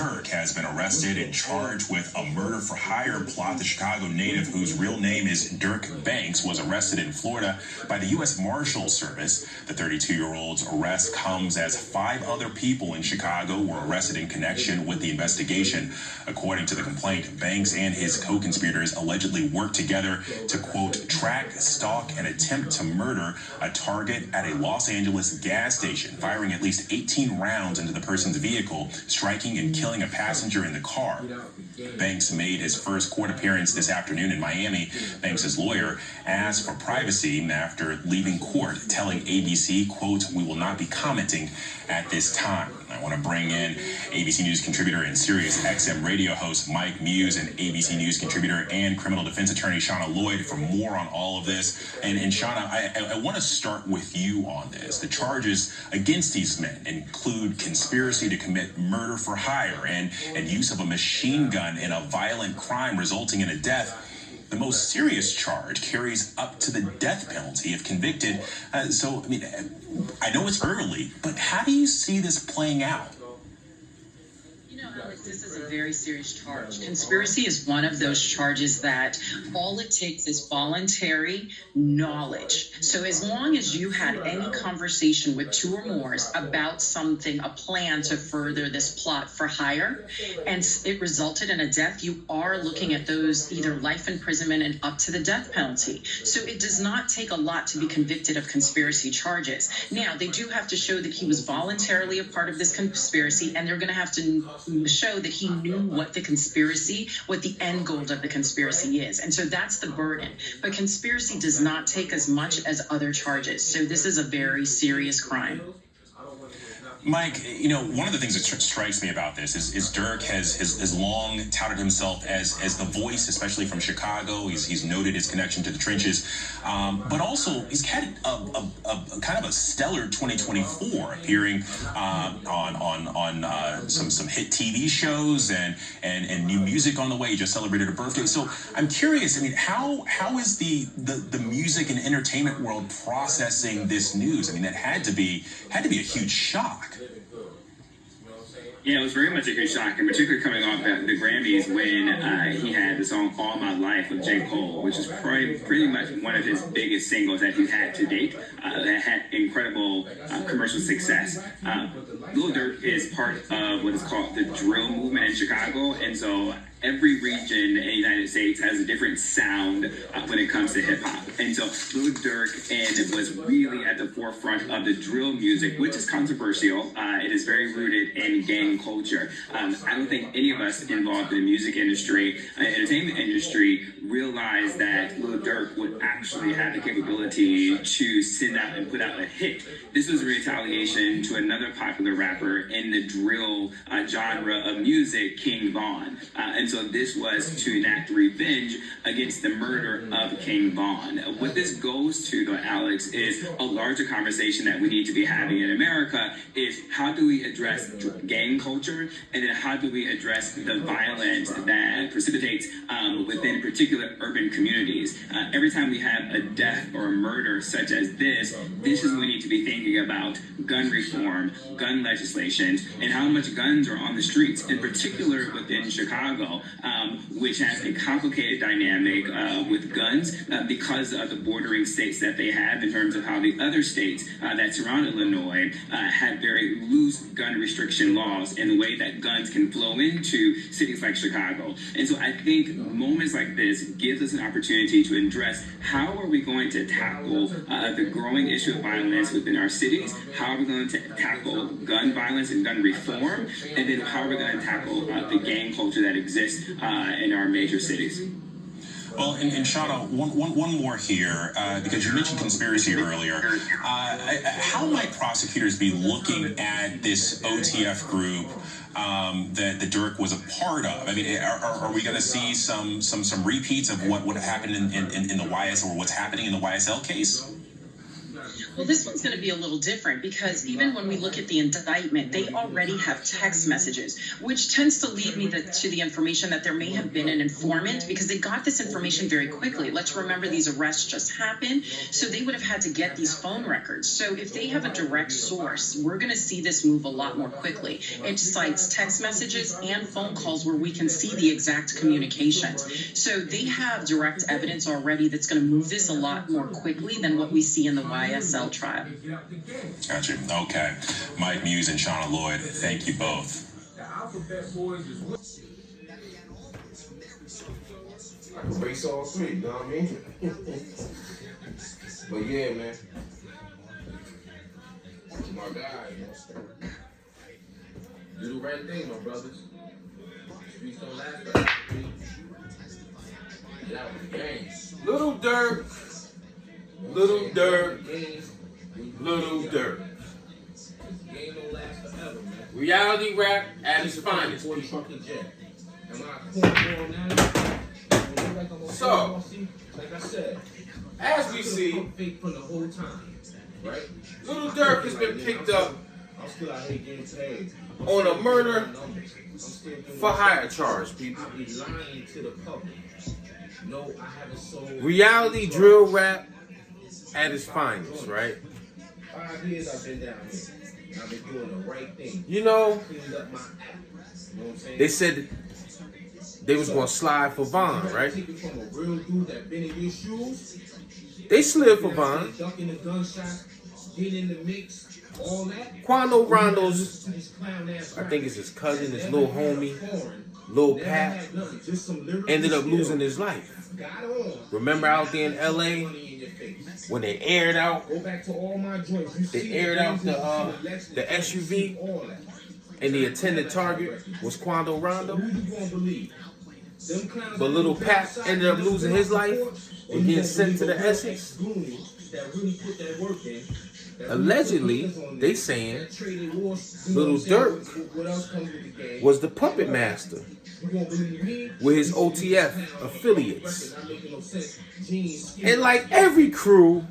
Durk has been arrested and charged with a murder-for-hire plot. The Chicago native, whose real name is Durk Banks, was arrested in Florida by the U.S. Marshal Service. The 32-year-old's arrest comes as 5 other people in Chicago were arrested in connection with the investigation. According to the complaint, Banks and his co-conspirators allegedly worked together to, quote, track, stalk, and attempt to murder a target at a Los Angeles gas station, firing at least 18 rounds into the person's vehicle, striking and killing a passenger in the car. Banks made his first court appearance this afternoon in Miami. Banks' lawyer asked for privacy after leaving court, telling ABC, quote, "We will not be commenting at this time." I want to bring in ABC News contributor and Sirius XM radio host Mike Muse and ABC News contributor and criminal defense attorney Shauna Lloyd for more on all of this. And Shauna, I want to start with you on this. The charges against these men include conspiracy to commit murder for hire and use of a machine gun in a violent crime resulting in a death. The most serious charge carries up to the death penalty if convicted. I know it's early, but how do you see this playing out? Alex, this is a very serious charge. Conspiracy is one of those charges that all it takes is voluntary knowledge. So as long as you had any conversation with 2 or more about something, a plan to further this plot for hire, and it resulted in a death, you are looking at those either life imprisonment and up to the death penalty. So it does not take a lot to be convicted of conspiracy charges. Now, they do have to show that he was voluntarily a part of this conspiracy, and they're going to have to show that he knew what the end goal of the conspiracy is. And so that's the burden. But conspiracy does not take as much as other charges. So this is a very serious crime. Mike, one of the things that strikes me about this is Durk has long touted himself as the voice, especially from Chicago. He's noted his connection to the trenches, but also he's had a kind of a stellar 2024, appearing on some hit TV shows and new music on the way. He just celebrated a birthday. So I'm curious. How is the music and entertainment world processing this news? That had to be a huge shock. Yeah, it was very much a huge shock, and particularly coming off the Grammys when he had the song All My Life with J. Cole, which is pretty much one of his biggest singles that he's had to date, that had incredible commercial success. Lil Durk is part of what is called the drill movement in Chicago, and so every region in the United States has a different sound when it comes to hip-hop. And so Lil Durk was really at the forefront of the drill music, which is controversial. It is very rooted in gang culture. I don't think any of us involved in the music industry, entertainment industry, realized that Lil Durk would actually have the capability to send out and put out a hit. This was a retaliation to another popular rapper in the drill genre of music, King Von. And so this was to enact revenge against the murder of King Von. What this goes to, though, Alex, is a larger conversation that we need to be having in America is how do we address gang culture, and then how do we address the violence that precipitates within particular urban communities. Every time we have a death or a murder such as this is when we need to be thinking about gun reform, gun legislation, and how much guns are on the streets, in particular within Chicago, which has a complicated dynamic with guns because of the bordering states that they have in terms of how the other states that surround Illinois have very loose gun restriction laws and the way that guns can flow into cities like Chicago. And so I think moments like this gives us an opportunity to address how are we going to tackle the growing issue of violence within our cities, how are we going to tackle gun violence and gun reform, and then how are we going to tackle the gang culture that exists in our major cities. Well, and Shauna, one more here, because you mentioned conspiracy earlier. How might prosecutors be looking at this OTF group that the Durk was a part of? Are we going to see some repeats of what happened in the YS, or what's happening in the YSL case? Well, this one's going to be a little different because even when we look at the indictment, they already have text messages, which tends to lead me to the information that there may have been an informant because they got this information very quickly. Let's remember these arrests just happened, so they would have had to get these phone records. So if they have a direct source, we're going to see this move a lot more quickly. It cites text messages and phone calls where we can see the exact communications. So they have direct evidence already that's going to move this a lot more quickly than what we see in the YSL trial. Gotcha. Okay. Mike Muse and Shauna Lloyd, thank you both. I can race all three, you know what I mean? But yeah, man. My guy, do the right thing, my brothers. Streets don't last forever. That was the game. Little Durk. Little Durk. Little Durk. Game don't last forever, man. Reality rap at its finest. So, like I said, as we see, from the whole time, right? Little Durk has been picked up I'm still out here getting paid. on a murder for hire charge, people. I be lying to the public. No, I haven't sold. Reality drill rap at its finest, right? 5 years I've been down here. And I've been doing the right thing. You know, Cleaned up my act. You know what I'm saying? they said they was gonna slide for Vaughn, right? Take it from a real dude that been in your shoes. They slid for Vaughn. Ducking the gunshot, getting in the mix, all that. Quando Rondo's, I think it's his cousin, his little homie, Lil Pat, ended up losing his life. Remember out there in LA when they aired out the SUV and the intended target was Quando Rondo? But Lil Pat ended up losing his life and getting sent to the Essex. Allegedly, they saying Lil Durk was the puppet master with his OTF affiliates. And like every crew,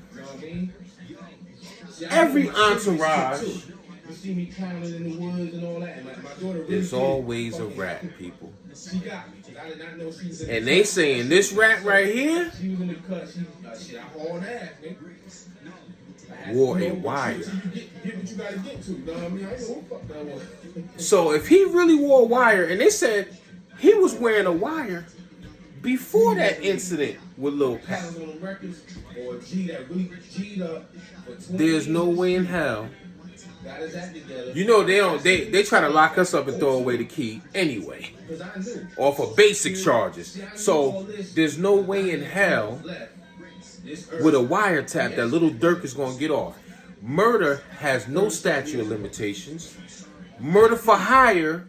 every entourage, there's always a rat, people. And they saying this rat right here wore a wire. So if he really wore a wire, and they said he was wearing a wire before that incident with Lil Pat, there's no way in hell. You know they try to lock us up and throw away the key anyway, or for basic charges. So there's no way in hell with a wiretap that Little Durk is gonna get off. Murder has no statute of limitations. Murder for hire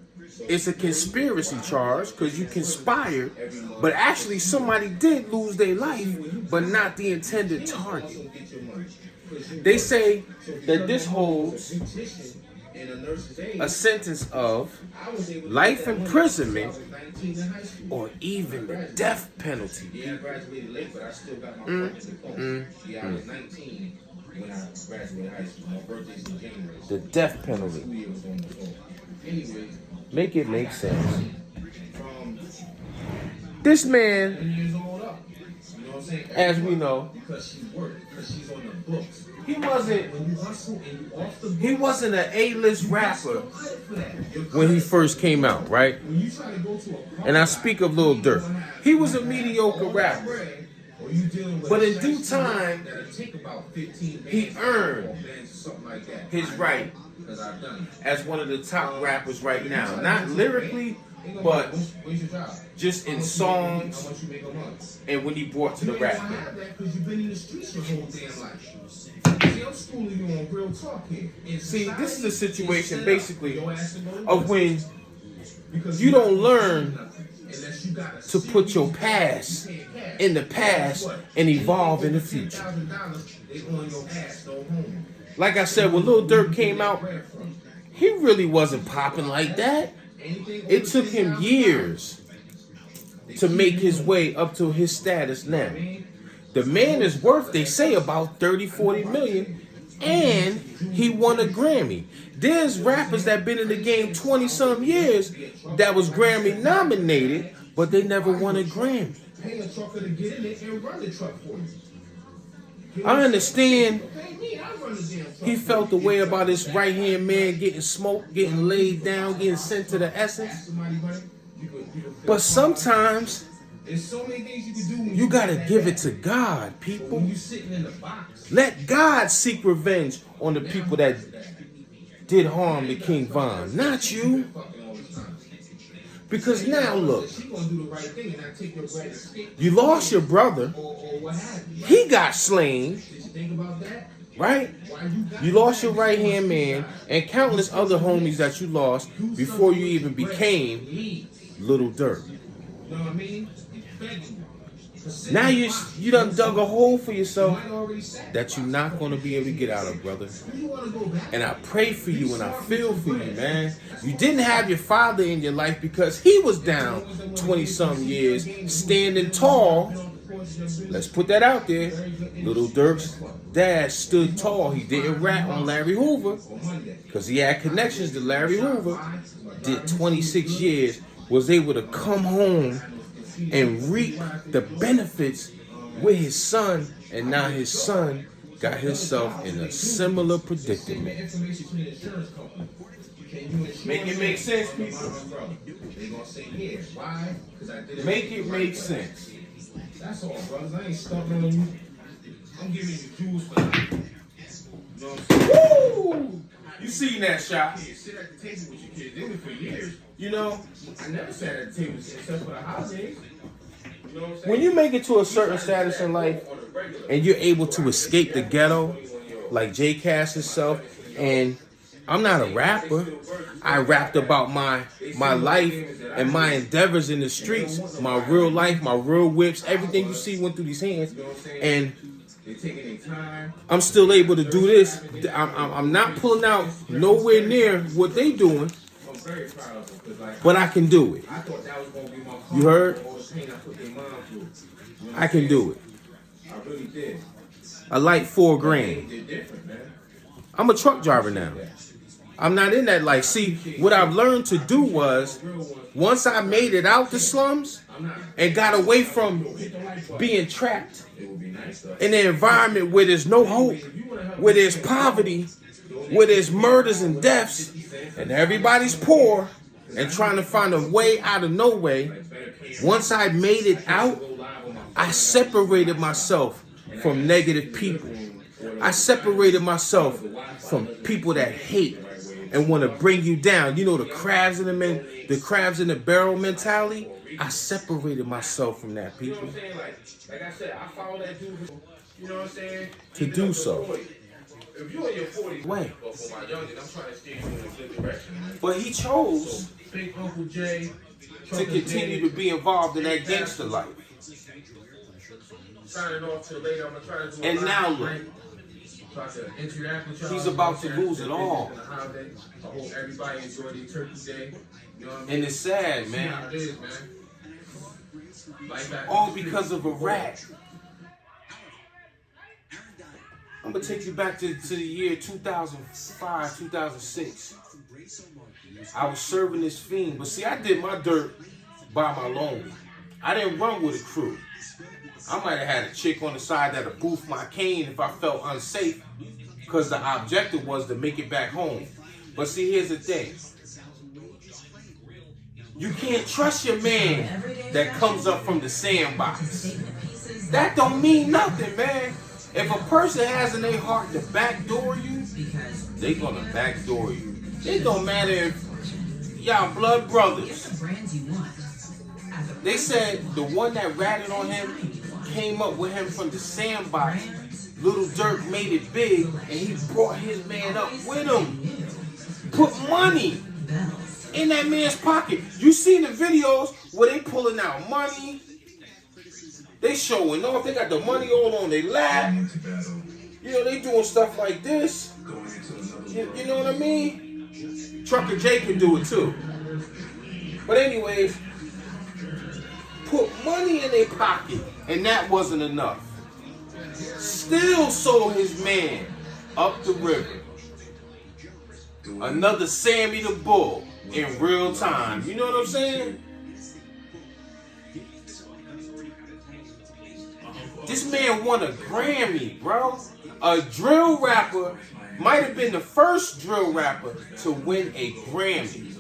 is a conspiracy charge because you conspired, but actually somebody did lose their life, but not the intended target. They say that this holds a sentence of life imprisonment or even the death penalty. The death penalty. Make it make sense. This man, as we know, he wasn't an A-list rapper when he first came out, right? And I speak of Lil Durk. He was a mediocre rapper. But in due time, he earned his right as one of the top rappers right now. Not lyrically, but just in songs and when he brought to the rap game. See, this is a situation basically of when you don't learn to put your past in the past and evolve in the future. Like I said, when Lil Durk came out, he really wasn't popping like that. It took him years to make his way up to his status now. The man is worth, they say, about 30, 40 million and he won a Grammy. There's rappers that been in the game 20-some years that was Grammy nominated, but they never won a Grammy. Pay a trucker to get in it and run the truck for you. I understand he felt the way about his right-hand man getting smoked, getting laid down, getting sent to the essence. But sometimes you gotta give it to God, people. Let God seek revenge on the people that did harm to King Von, not you. Because now look, you lost your brother. He got slain, right? You lost your right-hand man and countless other homies that you lost before you even became Little Durk. Now you done dug a hole for yourself that you're not going to be able to get out of, brother. And I pray for you and I feel for you, man. You didn't have your father in your life because he was down 20-some years, standing tall. Let's put that out there. Little Durk's dad stood tall. He didn't rat on Larry Hoover because he had connections to Larry Hoover. Did 26 years, was able to come home and reap the benefits with his son, and now his son got himself in a similar predicament. Make it make sense, people. Make it make sense. That's all, brothers. I ain't stumping on you. I'm giving you jewels for life. You know what I'm saying? Woo! You seen that shot? Yeah, sit at the table with your kids. They were for years. You know, I never sat at the table except for the holidays. You know what I'm saying? when you make it to a certain status in life and you're able to escape the ghetto, like J Cass himself, and I'm not a rapper. I rapped about my life and my endeavors in the streets, my real life, my real whips, everything you see went through these hands, and I'm still able to do this. I'm not pulling out nowhere near what they doing, but I can do it. You heard? I can do it. I like $4,000. I'm a truck driver now. I'm not in that life. See, what I've learned to do was, once I made it out the slums and got away from being trapped in an environment where there's no hope, where there's poverty, where there's murders and deaths, and everybody's poor and trying to find a way out of no way, once I made it out, I separated myself from negative people. I separated myself from people that hate and want to bring you down. You know, the crabs in the barrel mentality. I separated myself from that, people. Like I said, I follow that dude. You know what I'm saying? To do so. If you're in your 40s, way. But for my youngin', I'm trying to steer you in a good direction. But he chose Big Uncle Jay to continue to be involved in that gangster life. Signing off till later. I'm gonna try to do and now look. He's about to lose it all. I hope everybody enjoyed their turkey day. You know what I mean? And it's sad, man. It is, man. All because of a rat. I'm gonna take you back to the year 2005, 2006. I was serving this fiend, but see, I did my dirt by my lonely. I didn't run with a crew. I might have had a chick on the side that'd boost my cane if I felt unsafe, because the objective was to make it back home. But see, here's the thing. You can't trust your man that comes up from the sandbox. That don't mean nothing, man. If a person has in their heart to backdoor you, they gonna backdoor you. It don't matter if y'all blood brothers. They said the one that ratted on him came up with him from the sandbox. Little Durk made it big, and he brought his man up with him. Put money in that man's pocket. You seen the videos where they pulling out money. They showing off. They got the money all on their lap. You know, they doing stuff like this. You know what I mean? Trucker J can do it too. But anyways, put money in their pocket, and that wasn't enough. Still sold his man up the river. Another Sammy the Bull in real time. You know what I'm saying? This man won a Grammy, bro. A drill rapper might have been the first drill rapper to win a Grammy.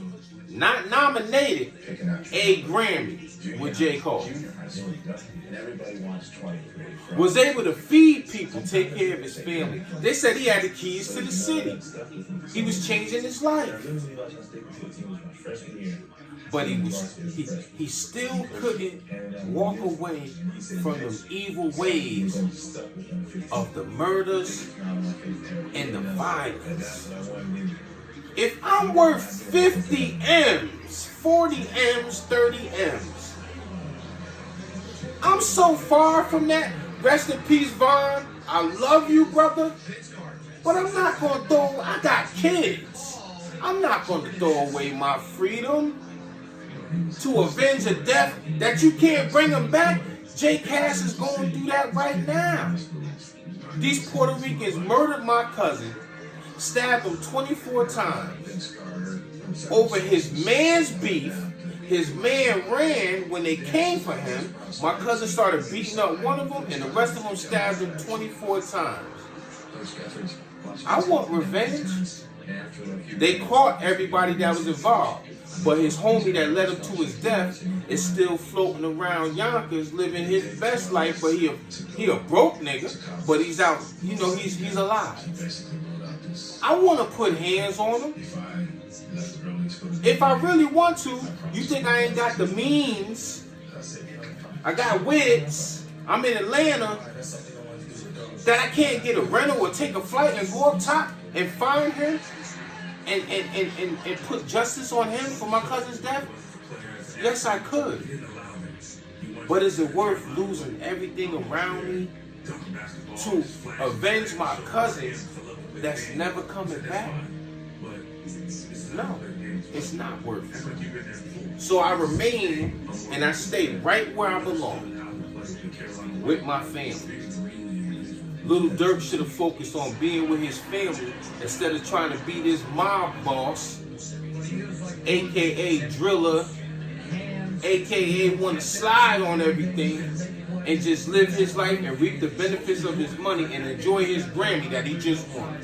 Not nominated, a Grammy with J. Cole. Was able to feed people, take care of his family. They said he had the keys to the city. He was changing his life. But he still couldn't walk away from those evil ways of the murders and the violence. If I'm worth 50 M's, 40 M's, 30 M's, I'm so far from that. Rest in peace, Vaughn. I love you, brother. But I'm not going to throw, I got kids. I'm not going to throw away my freedom to avenge a death that you can't bring them back. Jay Cass is going through that right now. These Puerto Ricans murdered my cousin, stabbed him 24 times over his man's beef. His man ran when they came for him. My cousin started beating up one of them, and the rest of them stabbed him 24 times. I want revenge. They caught everybody that was involved, but his homie that led him to his death is still floating around Yonkers, living his best life. But he a broke nigga, but he's out. You know, he's alive. I want to put hands on him. If I really want to, you think I ain't got the means? I got wits. I'm in Atlanta. That I can't get a rental or take a flight and go up top and find him and put justice on him for my cousin's death? Yes, I could. But is it worth losing everything around me to avenge my cousin that's never coming back? No, it's not worth it. So I remain and I stay right where I belong, with my family. Little Durk should have focused on being with his family instead of trying to be this mob boss, aka driller, aka want to slide on everything and just live his life and reap the benefits of his money and enjoy his Grammy that he just won.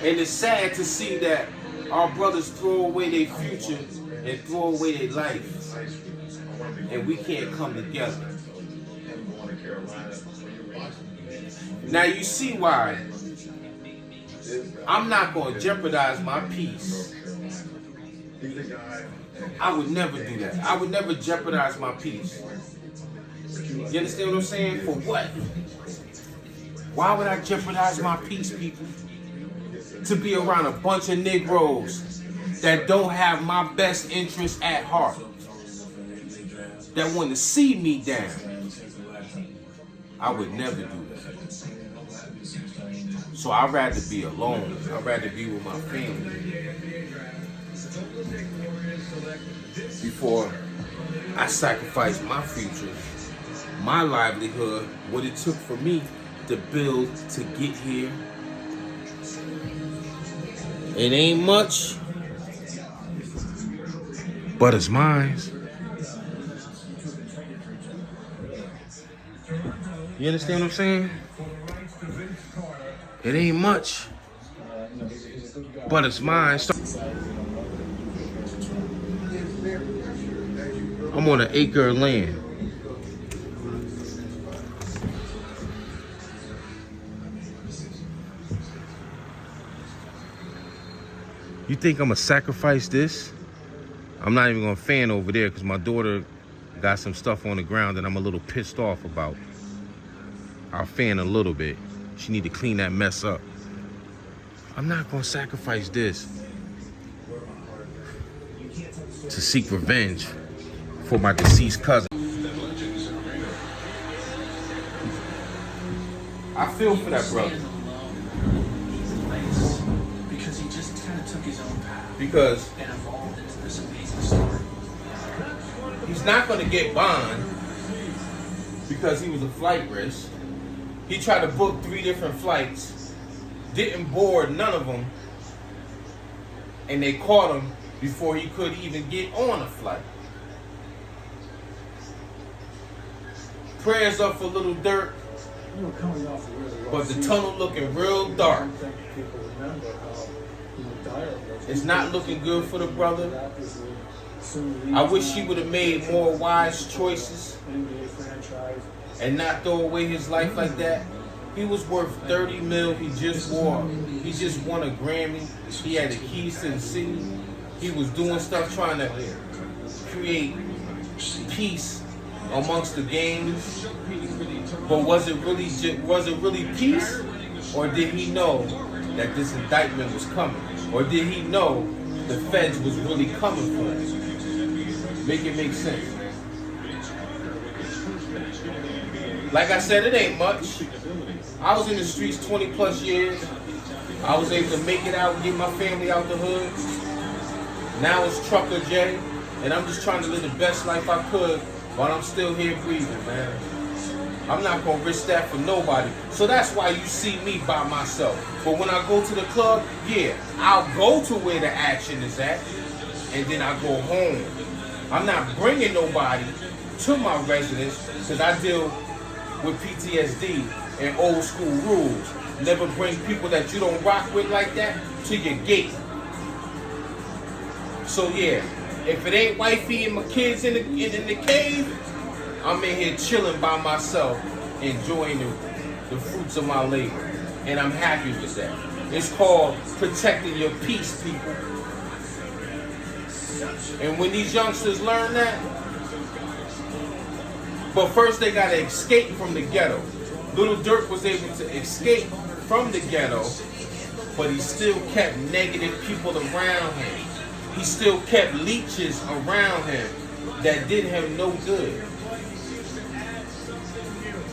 And it's sad to see that our brothers throw away their future and throw away their life, and we can't come together. Now you see why I'm not going to jeopardize my peace. I would never do that. I would never jeopardize my peace. You understand what I'm saying? For what? Why would I jeopardize my peace, people? To be around a bunch of Negroes that don't have my best interests at heart, that want to see me down. I would never do that. So I'd rather be alone. I'd rather be with my family before I sacrifice my future, my livelihood, what it took for me to build to get here. It ain't much, but it's mine. You understand what I'm saying? It ain't much, but it's mine. I'm on an acre of land. You think I'm gonna sacrifice this? I'm not even gonna fan over there because my daughter got some stuff on the ground that I'm a little pissed off about. I'll fan a little bit. She need to clean that mess up. I'm not gonna sacrifice this to seek revenge for my deceased cousin. I feel for that brother. Because he just kind of took his own path. Because and evolved into this amazing story. He's not gonna get bond because he was a flight risk. He tried to book 3 different flights, didn't board none of them, and they caught him before he could even get on a flight. Prayers up for little Durk, but the tunnel looking real dark. It's not looking good for the brother. I wish he would have made more wise choices and not throw away his life like that. He was worth 30 mil. He just won a Grammy. He had the keys to the city. He was doing stuff trying to create peace amongst the gangs. But was it really peace, or did he know that this indictment was coming, or did he know the feds was really coming for him? Make it make sense. Like I said, it ain't much. I was in the streets 20 plus years. I was able to make it out and get my family out the hood. Now it's Trucker J, and I'm just trying to live the best life I could while I'm still here breathing, man. I'm not gonna risk that for nobody. So that's why you see me by myself. But when I go to the club, yeah, I'll go to where the action is at, and then I go home. I'm not bringing nobody to my residence because I deal with PTSD and old school rules. Never bring people that you don't rock with like that to your gate. So yeah, if it ain't wifey and my kids in the cave, I'm in here chilling by myself, enjoying the fruits of my labor. And I'm happy with that. It's called protecting your peace, people. And when these youngsters learn that, but first they gotta escape from the ghetto. Little Durk was able to escape from the ghetto, but he still kept negative people around him. He still kept leeches around him that did him no good.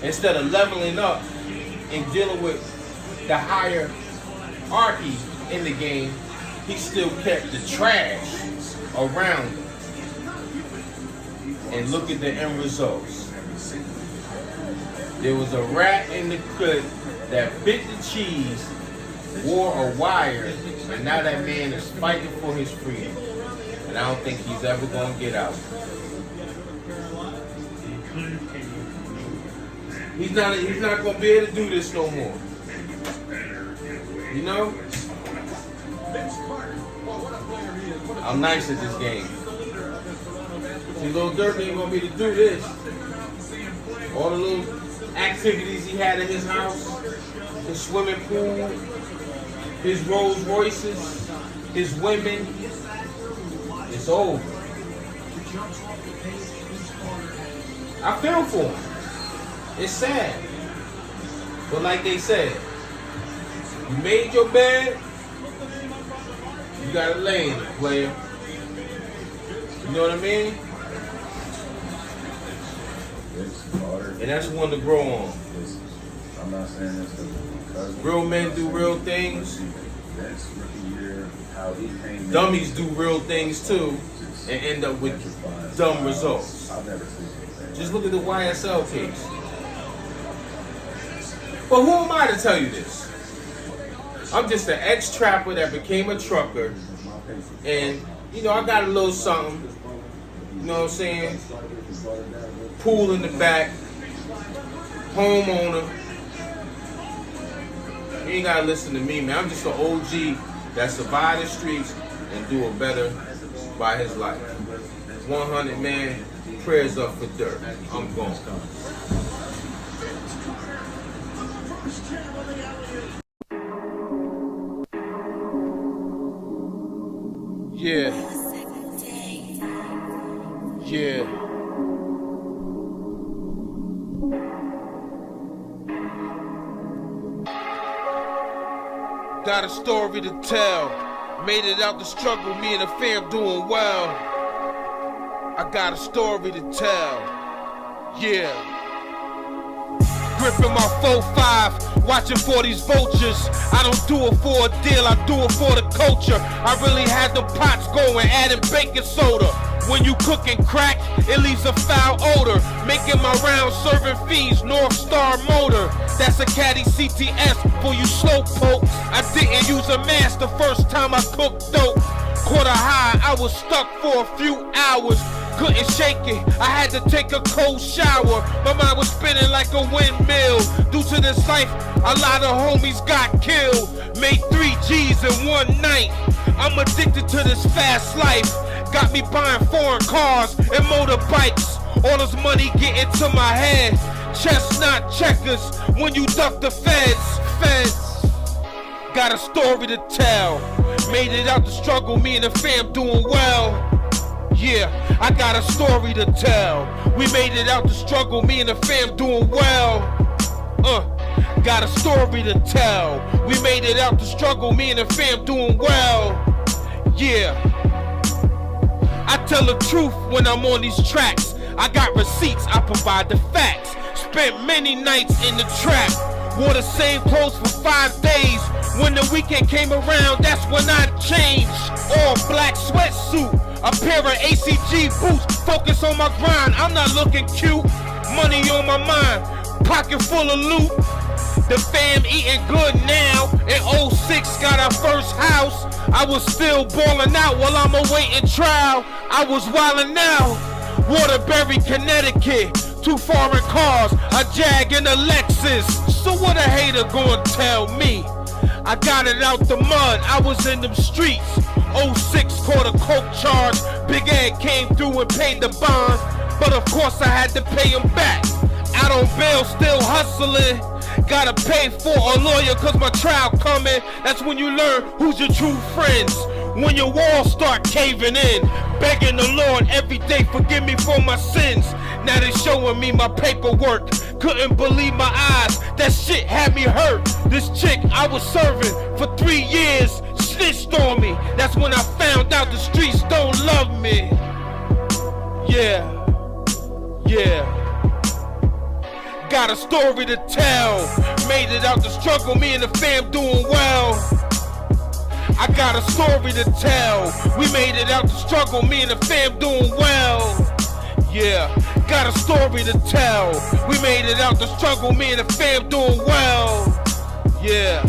Instead of leveling up and dealing with the hierarchy in the game, he still kept the trash around him. And look at the end results. There was a rat in the cook that bit the cheese, wore a wire, and now that man is fighting for his freedom. And I don't think he's ever gonna get out. He's not gonna be able to do this no more. You know? I'm nice at this game. See, Lil Durk ain't gonna be able to do this. All the little activities he had in his house, his swimming pool, his Rolls Royces, his women, it's over. I feel for him. It's sad. But like they said, you made your bed, you gotta lay in it, player. You know what I mean? And that's one to grow on. I'm not saying this because real men do real things. Dummies do real things too and end up with dumb results. Just look at the YSL case. But who am I to tell you this? I'm just an ex-trapper that became a trucker. And, you know, I got a little something. You know what I'm saying? Pool in the back. Homeowner. You ain't gotta listen to me, man. I'm just an OG that survived the streets and doing better by his life. 100, man. Prayers up for Durk. I'm gone. Yeah. Yeah. Got a story to tell. Made it out the struggle, me and the fam doing well. I got a story to tell. Yeah. Gripping my 4-5, watching for these vultures. I don't do it for a deal, I do it for the culture. I really had the pots going, adding baking soda. When you cooking crack, it leaves a foul odor. Making my rounds, serving fiends, North Star Motor. That's a Caddy CTS for you slow pokes. I didn't use a mask the first time I cooked dope. Quarter high, I was stuck for a few hours. Couldn't shake it, I had to take a cold shower. My mind was spinning like a windmill. Due to this life, a lot of homies got killed. Made 3 G's in one night. I'm addicted to this fast life. Got me buying foreign cars and motorbikes. All this money getting to my head. Chestnut checkers when you duck the feds. Got a story to tell. Made it out the struggle, me and the fam doing well. Yeah, I got a story to tell. We made it out the struggle, me and the fam doing well. Got a story to tell. We made it out the struggle, me and the fam doing well. Yeah. I tell the truth when I'm on these tracks. I got receipts, I provide the facts. Spent many nights in the trap. Wore the same clothes for 5 days. When the weekend came around, that's when I changed. All black sweatsuit, a pair of ACG boots. Focus on my grind, I'm not looking cute. Money on my mind, pocket full of loot. The fam eating good now. In 06 got our first house. I was still balling out while I'm awaiting trial. I was wildin' out. Waterbury, Connecticut. 2 foreign cars, a Jag and a Lexus. So what a hater gonna tell me? I got it out the mud, I was in them streets. 06 caught a coke charge. Big Ed came through and paid the bond. But of course I had to pay him back. Out on bail, still hustling. Gotta pay for a lawyer cause my trial coming. That's when you learn who's your true friends. When your walls start caving in. Begging the Lord every day, forgive me for my sins. Now they showing me my paperwork. Couldn't believe my eyes, that shit had me hurt. This chick I was serving for 3 years snitched on me. That's when I found out the streets don't love me. Yeah. Got a story to tell. Made it out the struggle, me and the fam doing well. I got a story to tell. We made it out the struggle, me and the fam doing well. Yeah, got a story to tell. We made it out the struggle, me and the fam doing well. Yeah.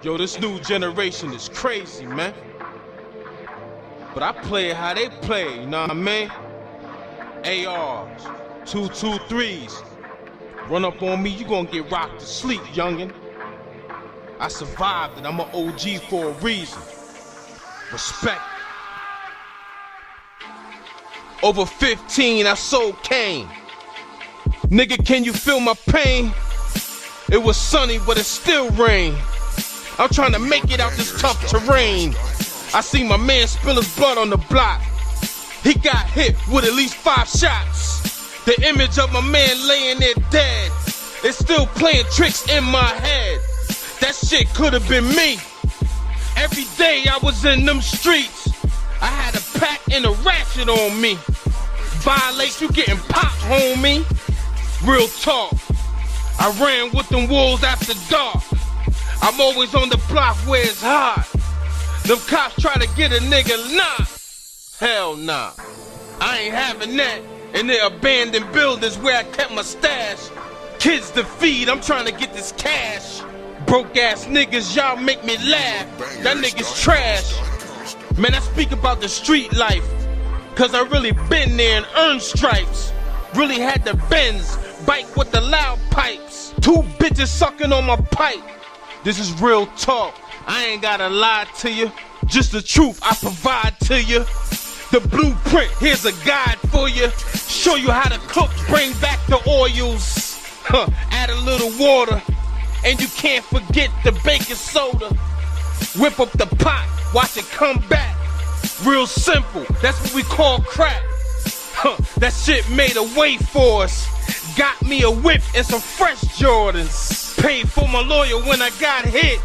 Yo, this new generation is crazy, man. But I play it how they play, you know what I mean? ARs, 223s. Run up on me, you gonna get rocked to sleep, youngin'. I survived it, I'm an OG for a reason. Respect. Over 15, I sold cane. Nigga, can you feel my pain? It was sunny, but it still rained. I'm trying to make it out this tough terrain. I seen my man spill his blood on the block. He got hit with at least 5 shots. The image of my man laying there dead, it's still playing tricks in my head. That shit could have been me. Every day I was in them streets. I had a pack and a ratchet on me. Violate, you getting popped, homie. Real talk. I ran with them wolves after dark. I'm always on the block where it's hot. Them cops try to get a nigga knocked. Hell nah. I ain't having that. In the abandoned buildings where I kept my stash. Kids to feed, I'm trying to get this cash. Broke ass niggas, y'all make me laugh. That nigga's trash. Man, I speak about the street life. Cause I really been there and earned stripes. Really had the Benz, bike with the loud pipes. 2 bitches sucking on my pipe. This is real talk. I ain't gotta lie to you. Just the truth I provide to you. The blueprint, here's a guide for you. Show you how to cook, bring back the oils. Add a little water, and you can't forget the baking soda. Whip up the pot, watch it come back. Real simple, that's what we call crack. That shit made a way for us. Got me a whip and some fresh Jordans. Paid for my lawyer when I got hit.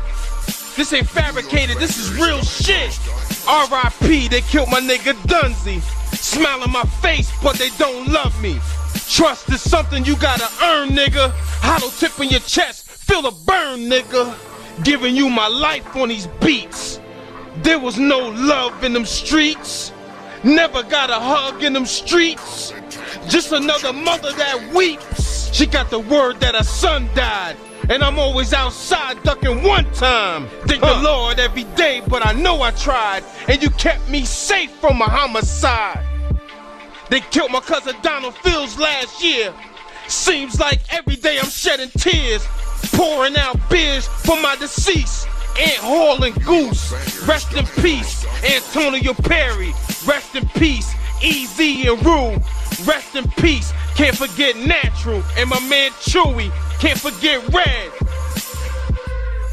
This ain't fabricated, this is real shit. R.I.P. they killed my nigga Dunzy. Smile on my face, but they don't love me. Trust is something you gotta earn, nigga. Hollow tip in your chest, feel the burn, nigga. giving you my life on these beats. There was no love in them streets. Never got a hug in them streets. Just another mother that weeps. She got the word that her son died, and I'm always outside ducking one time. Thank the Lord every day, but I know I tried, and you kept me safe from a homicide. They killed my cousin Donald Fields last year. Seems like every day I'm shedding tears, pouring out beers for my deceased. Aunt Hall and Goose, rest in peace. Antonio Perry, rest in peace. Easy and Rue, rest in peace. Can't forget Natural, and my man Chewy, can't forget Red.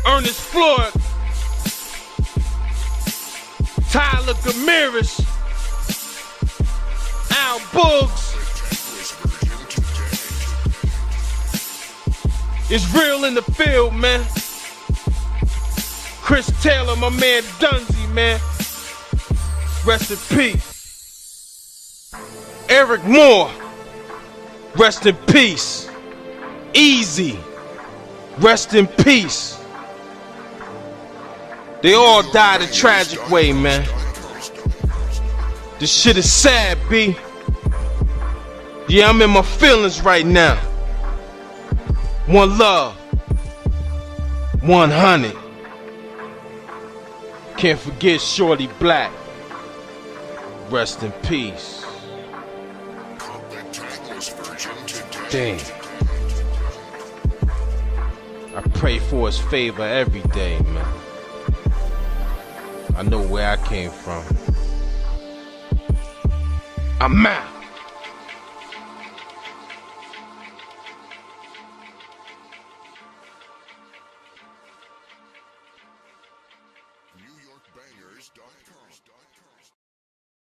Ernest Floyd, Tyler Gamiris, Al Boogs. It's real in the field, man. Chris Taylor, my man Dunzy, man. Rest in peace. Eric Moore, rest in peace. Easy, rest in peace. They all died a tragic way, man. This shit is sad, B. Yeah, I'm in my feelings right now. One love, 100. Can't forget Shorty Black. Rest in peace. Damn. I pray for his favor every day, man. I know where I came from. I'm out.